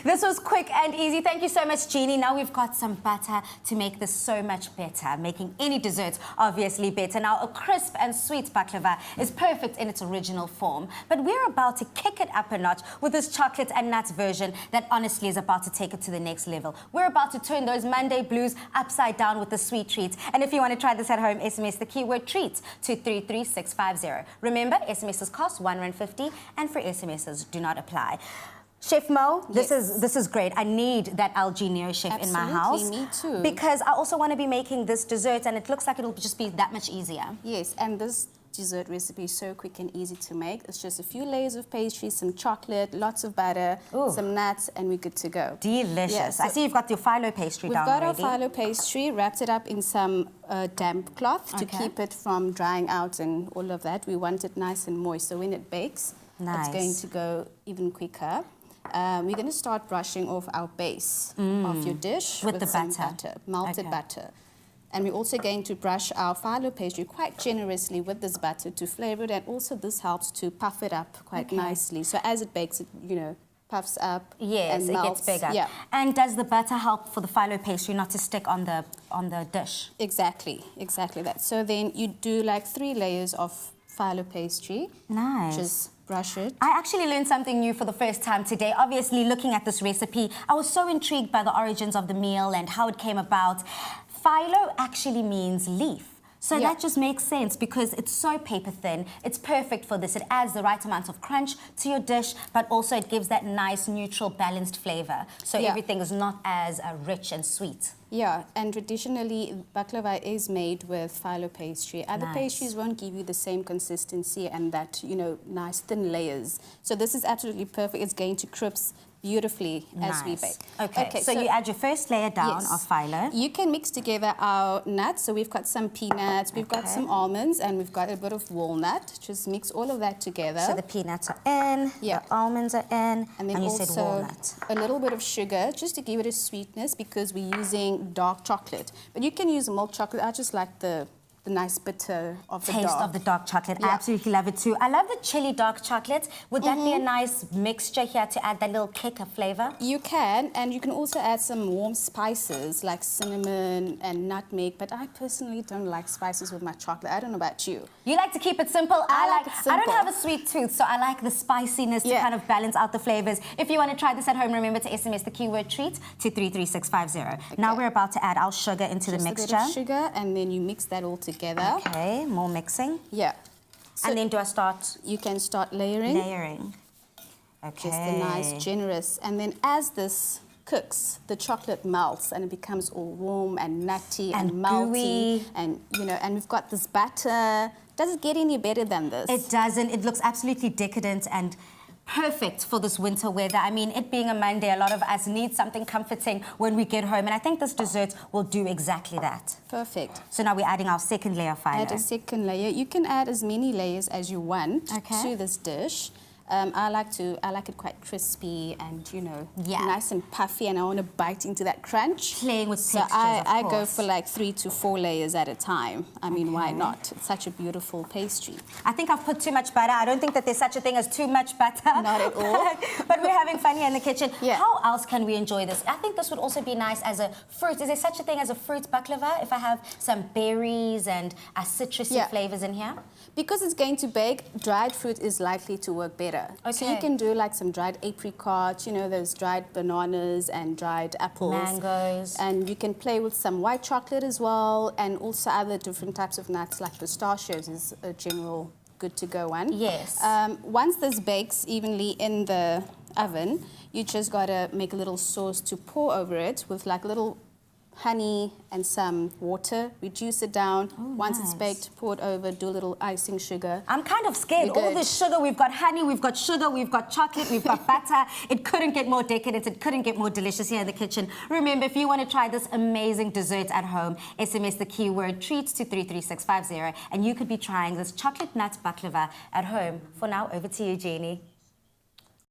This was quick and easy. Thank you so much, Jeannie. Now we've got some butter to make this so much better, making any dessert obviously better. Now, a crisp and sweet baklava is perfect in its original form, but we're about to kick it up a notch with this chocolate and nuts version that honestly is about to take it to the next level. We're about to turn those Monday blues upside down with the sweet treats. And if you want to try this at home, SMS the keyword treats to 33650. Remember, SMSs cost R1.50 and free SMSs do not apply. Chef Mo, this is great. I need that algae Neo chef in my house. Me too. Because I also want to be making this dessert and it looks like it'll just be that much easier. Yes, and this dessert recipe is so quick and easy to make. It's just a few layers of pastry, some chocolate, lots of butter, some nuts, and we're good to go. Delicious. Yeah, so I see you've got your phyllo pastry down already. We've got our phyllo pastry, wrapped it up in some damp cloth to keep it from drying out and all of that. We want it nice and moist, so when it bakes, it's going to go even quicker. We're going to start brushing off our base of your dish with the some butter, melted butter. And we're also going to brush our phyllo pastry quite generously with this butter to flavor it, and also this helps to puff it up quite nicely. So as it bakes, it, puffs up. Yes, and it melts. gets bigger. Yeah. And does the butter help for the phyllo pastry not to stick on the dish? Exactly that. So then you do like 3 layers of phyllo pastry. Nice. Just brush it. I actually learned something new for the first time today. Obviously, looking at this recipe, I was so intrigued by the origins of the meal and how it came about. Phyllo actually means leaf. So that just makes sense because it's so paper thin. It's perfect for this. It adds the right amount of crunch to your dish, but also it gives that nice, neutral, balanced flavor. So everything is not as rich and sweet. Yeah, and traditionally, baklava is made with phyllo pastry. Other pastries won't give you the same consistency and that, nice thin layers. So this is absolutely perfect. It's going to crisp beautifully as we bake. Okay, so you add your first layer down of phyllo. You can mix together our nuts. So we've got some peanuts, we've got some almonds, and we've got a bit of walnut. Just mix all of that together. So the peanuts are in, the almonds are in, and then you also said walnut. A little bit of sugar just to give it a sweetness because we're using dark chocolate. But you can use milk chocolate. I just like the nice bitter of the taste of the dark chocolate. I absolutely love it too. I love the chili dark chocolate. Would that be a nice mixture here to add that little kick of flavor? You can, and you can also add some warm spices like cinnamon and nutmeg, but I personally don't like spices with my chocolate. I don't know about you. You like to keep it simple? I like it simple. I don't have a sweet tooth, so I like the spiciness to kind of balance out the flavors. If you want to try this at home, remember to SMS the keyword treat to 33650. Now we're about to add our sugar into the mixture. A bit of sugar, and then you mix that all together. Okay, more mixing. Yeah. So and then do I start? You can start layering. Layering. Okay. Just a nice, generous. And then as this cooks, the chocolate melts and it becomes all warm and nutty and melty. Gooey. And, and we've got this batter. Does it get any better than this? It doesn't. It looks absolutely decadent and perfect for this winter weather. I mean, it being a Monday, a lot of us need something comforting when we get home, and I think this dessert will do exactly that. Perfect. So now we're adding our second layer of phyllo. Add a second layer. You can add as many layers as you want to this dish. I like it quite crispy and, nice and puffy, and I want to bite into that crunch. Playing with textures, so I of course. go for like 3 to 4 layers at a time. I mean, why not? It's such a beautiful pastry. I think I've put too much butter. I don't think that there's such a thing as too much butter. Not at all. But we're having fun here in the kitchen. Yeah. How else can we enjoy this? I think this would also be nice as a fruit. Is there such a thing as a fruit baklava? If I have some berries and citrusy flavors in here? Because it's going to bake, dried fruit is likely to work better. Okay. So you can do like some dried apricots, those dried bananas and dried apples. Mangoes. And you can play with some white chocolate as well, and also other different types of nuts like pistachios is a general good to go one. Yes. Once this bakes evenly in the oven, you just got to make a little sauce to pour over it with like little honey and some water. Reduce it down. Once it's baked, pour it over, do a little icing sugar. I'm kind of scared. All this sugar, we've got honey, we've got sugar, we've got chocolate, we've got butter. It couldn't get more decadent, it couldn't get more delicious here in the kitchen. Remember, if you want to try this amazing dessert at home, SMS the keyword treats to 33650 and you could be trying this chocolate nut baklava at home. For now, over to you, Jeannie.